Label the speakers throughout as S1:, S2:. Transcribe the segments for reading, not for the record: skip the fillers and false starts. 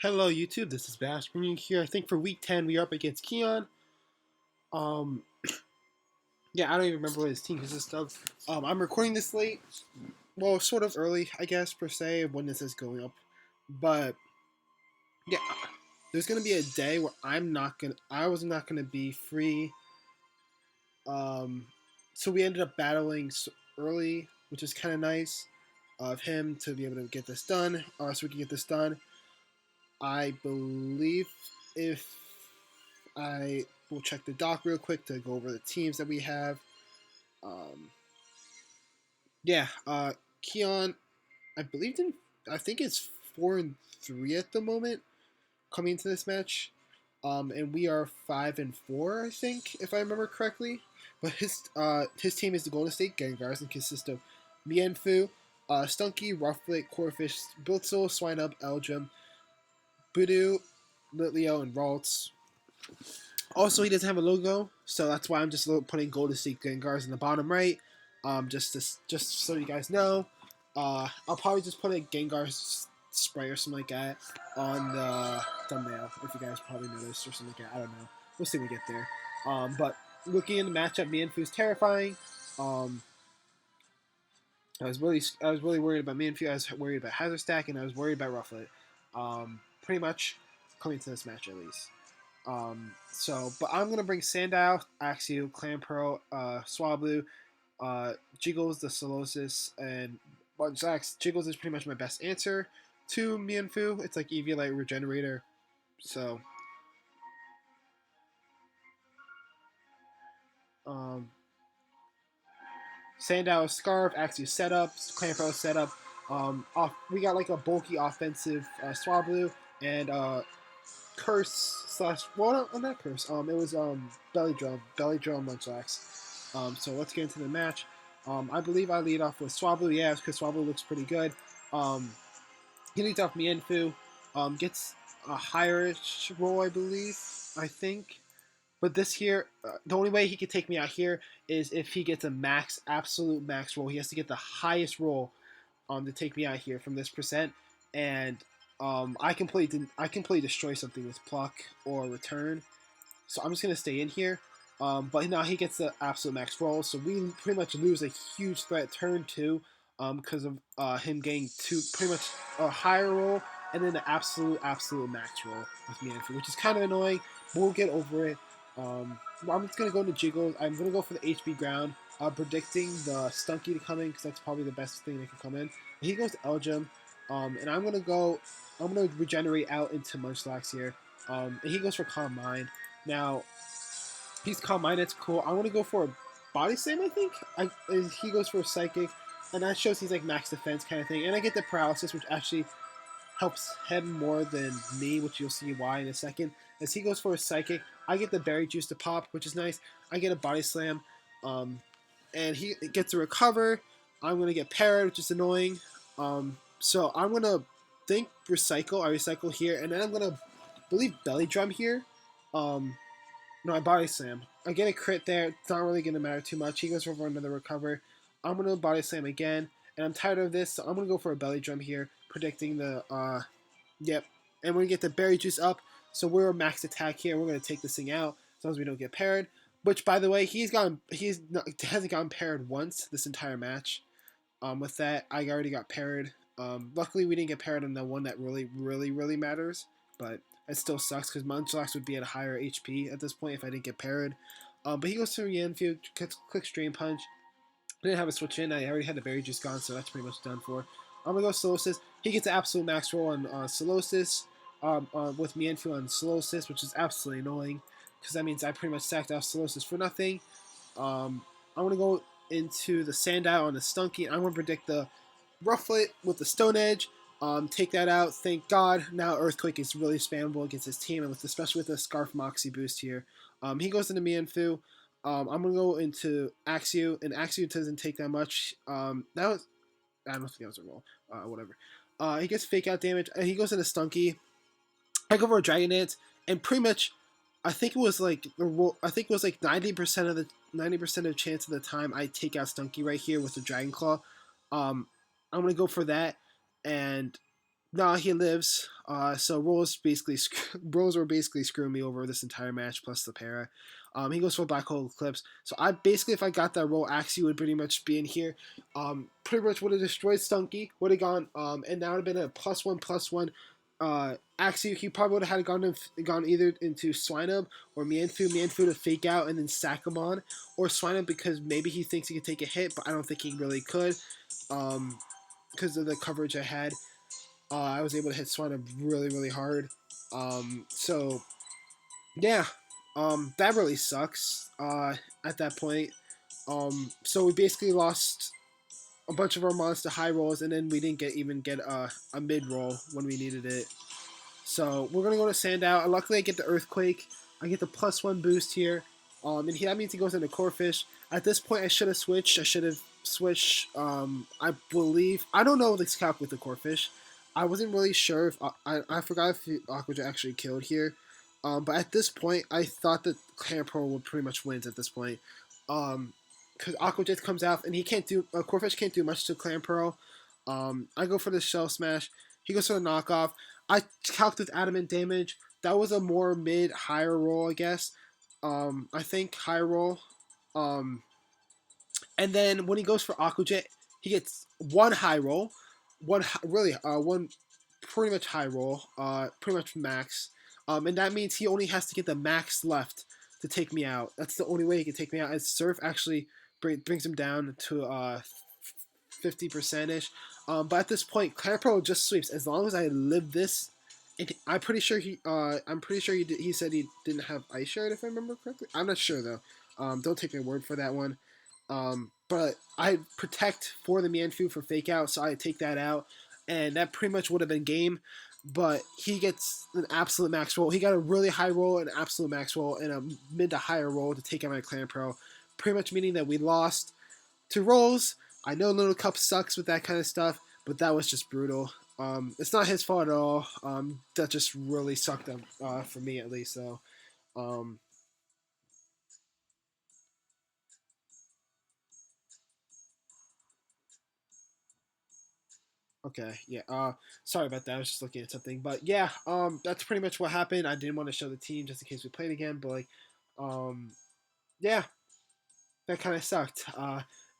S1: Hello YouTube, this is Bash bringing you here. I think for week 10 we are up against Kian. Um yeah, I don't even remember what his team consists of. I'm recording this late. Well, sort of early, I guess, per se, when this is going up. But yeah, there's gonna be a day where I was not gonna be free. Um so we ended up battling early, which is kinda nice of him to be able to get this done, or so we can get this done. I believe if I will check the doc real quick to go over the teams that we have. Um, yeah, Kian, I believe in. I think it's 4-3 at the moment coming into this match, and we are 5-4, I think, if I remember correctly. But his team is the Golden State Gengars and consists of Mienfu, Stunky, Rufflet, Corfish, Biltzel, Swineup, Elgin, Budu, Litleo, and Raltz. Also, he doesn't have a logo, so that's why I'm just putting Golden State Gengars in the bottom right. Just so you guys know, I'll probably just put a Gengars spray or something like that on the thumbnail if you guys probably noticed or something like that. I don't know. We'll see when we get there. But looking in the matchup, Mienfu's terrifying. Um, I was really worried about Mienfu. I was worried about Hazard Stack, and I was worried about Rufflet. Pretty much coming to this match at least. But I'm gonna bring Sandile, Axio, Clan Pearl, Swablu, Jiggles, the Solosis, and Zax. Jiggles is pretty much my best answer to Mienfu. It's like Eviolite Regenerator. So, um, Sandile Scarf, Axio setup, Clan Pearl setup. We got like a bulky offensive Swablu and curse slash not curse. It was belly drum Munchlax. So let's get into the match. I believe I lead off with Swablu. Yeah, because Swablu looks pretty good. He leads off Mienfu. Gets a higher roll, I believe. I think. But this here, the only way he could take me out here is if he gets a absolute max roll. He has to get the highest roll to take me out here from this percent. And I can play destroy something with pluck or return. So I'm just gonna stay in here. But now he gets the absolute max roll, so we pretty much lose a huge threat turn two, because of him getting pretty much a higher roll and then the absolute max roll with Manfred, which is kind of annoying. We'll get over it. I'm just gonna go into Jiggles. I'm gonna go for the HB ground. Predicting the Stunky to come in because that's probably the best thing that can come in. He goes to Elgin, and I'm gonna regenerate out into Munchlax here. And he goes for Calm Mind. Now, he's Calm Mind, it's cool. I want to go for a Body Slam, I think. He goes for a Psychic, and that shows he's like max defense kind of thing. And I get the Paralysis, which actually helps him more than me, which you'll see why in a second. As he goes for a Psychic, I get the Berry Juice to pop, which is nice. I get a Body Slam, and he gets a Recover. I'm going to get parried, which is annoying. So I'm going to think Recycle. I Recycle here, and then I'm going to believe Belly Drum here. No, I Body Slam. I get a crit there. It's not really going to matter too much. He goes for another Recover. I'm going to Body Slam again, and I'm tired of this, so I'm going to go for a Belly Drum here, predicting the, yep. And we're going to get the Berry Juice up, so we're a max attack here. We're going to take this thing out, as long as we don't get parried. Which, by the way, he hasn't gotten parried once this entire match. With that, I already got parried. Luckily, we didn't get parried on the one that really matters, but it still sucks because Munchlax would be at a higher HP at this point if I didn't get parried. But he goes to Yanfu, clicks Drain Punch. I didn't have a switch in. I already had the Berry Juice gone, so that's pretty much done for. I'm going to go Solosis. He gets an absolute max roll on Solosis, with Mienfu on Solosis, which is absolutely annoying because that means I pretty much sacked off Solosis for nothing. I'm going to go into the Sandile on the Stunky. I'm going to predict the Rufflet with the Stone Edge. Take that out. Thank God. Now Earthquake is really spammable against his team, and especially with the Scarf Moxie boost here. He goes into Mienfu. I'm gonna go into Axio, and Axio doesn't take that much. I don't think that was a roll. Whatever. He gets fake out damage, and he goes into Stunky. I go for a Dragon Dance, and pretty much, I think it was like 90% of the chance of the time I take out Stunky right here with the Dragon Claw. I'm gonna go for that, and nah, he lives. So Rolls were basically screwing me over this entire match plus the para. He goes for Black Hole Eclipse. So I basically, if I got that roll, Axie would pretty much be in here. Pretty much would have destroyed Stunky. Would have gone. And that would have been a +1/+1. Axie, he probably would have had gone either into Swinub or Mianfu to fake out and then sack him on, or Swinub because maybe he thinks he could take a hit, but I don't think he really could. Because of the coverage I had. I was able to hit Swanna really, really hard. So, yeah, that really sucks at that point. So we basically lost a bunch of our mons to high rolls, and then we didn't even get a mid roll when we needed it. So we're gonna go to Sandow. Luckily, I get the Earthquake. I get the +1 boost here. That means he goes into Corphish. At this point, I should have switched. I should have switched. I believe I don't know the calc with the Corphish. I wasn't really sure if I forgot if Aquajet actually killed here. But at this point, I thought that Clan Pro would pretty much wins at this point. Because Aquajet comes out and he can't do Corphish can't do much to Clan Pro. I go for the Shell Smash. He goes for the knockoff. I calced with adamant damage. That was a more mid higher roll, I guess. I think higher roll. Um, and then when he goes for Aquajet, he gets one high roll, one pretty much high roll, pretty much max. And that means he only has to get the max left to take me out. That's the only way he can take me out. And Surf actually brings him down to 50% ish. But at this point, Clampro just sweeps as long as I live this. And I'm pretty sure he said he didn't have Ice Shard if I remember correctly. I'm not sure though. Don't take my word for that one. But I protect for the Mianfu for fake out, so I take that out, and that pretty much would have been game. But he gets an absolute max roll. He got a really high roll, an absolute max roll, and a mid to higher roll to take out my Clan Pro. Pretty much meaning that we lost 2 rolls. I know Little Cup sucks with that kind of stuff, but that was just brutal. It's not his fault at all. That just really sucked up for me at least. So, um, okay, yeah. Sorry about that. I was just looking at something, but yeah. That's pretty much what happened. I didn't want to show the team just in case we played again, but like, um, yeah, that kind of sucked.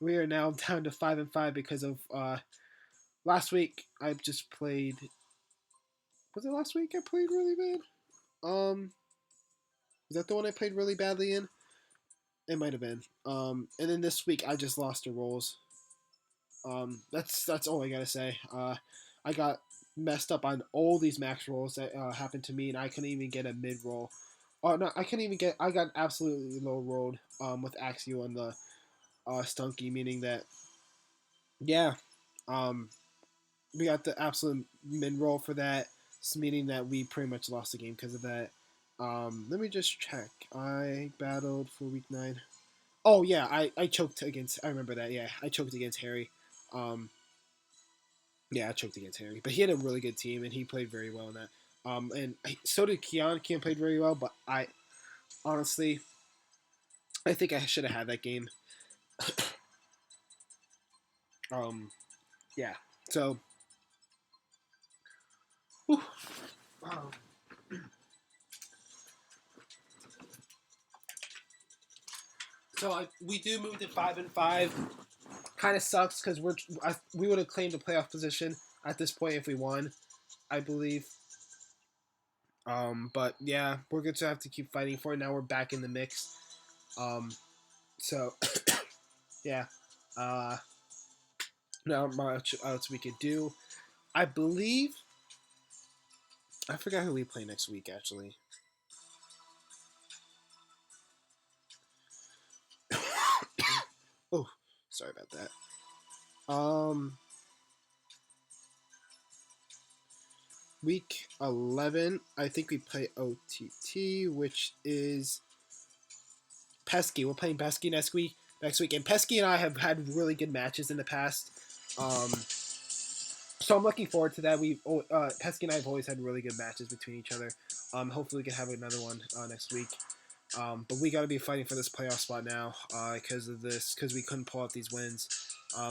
S1: We are now down to 5-5 because of last week. I just played. Was it last week? I played really bad. Was that the one I played really badly in? It might have been. And then this week I just lost to rolls. That's all I gotta say. I got messed up on all these max rolls that happened to me, and I couldn't even get a mid roll. Oh no, I couldn't even get. I got absolutely low rolled with Axio and the Stunky, meaning that yeah, um, we got the absolute mid roll for that, meaning that we pretty much lost the game because of that. Let me just check. I battled for week 9. Oh yeah, I choked against. I remember that. Yeah, I choked against Harry. Um, yeah, I choked against Harry, but he had a really good team and he played very well in that. And so did Kian. Kian played very well, but I honestly, I think I should have had that game. Yeah. So, whew, um, we do move to 5-5. Kind of sucks because we would have claimed a playoff position at this point if we won, I believe. But yeah, we're going to have to keep fighting for it. Now we're back in the mix. So yeah, not much else we could do. I believe I forgot who we play next week. Actually, oh, sorry about that. Week 11, I think we play OTT, which is Pesky. We're playing Pesky next week. And Pesky and I have had really good matches in the past. So I'm looking forward to that. Pesky and I have always had really good matches between each other. Hopefully we can have another one next week. But we got to be fighting for this playoff spot now because we couldn't pull out these wins.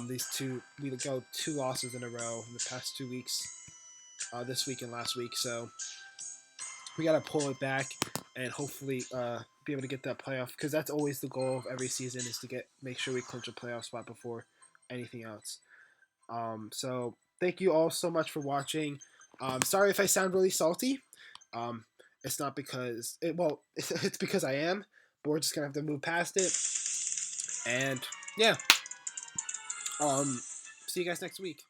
S1: We go 2 losses in a row in the past 2 weeks. this week and last week. So we got to pull it back and hopefully be able to get that playoff, because that's always the goal of every season, is to make sure we clinch a playoff spot before anything else. So thank you all so much for watching. Sorry if I sound really salty. It's not because it's because I am, but we're just gonna have to move past it. And yeah, see you guys next week.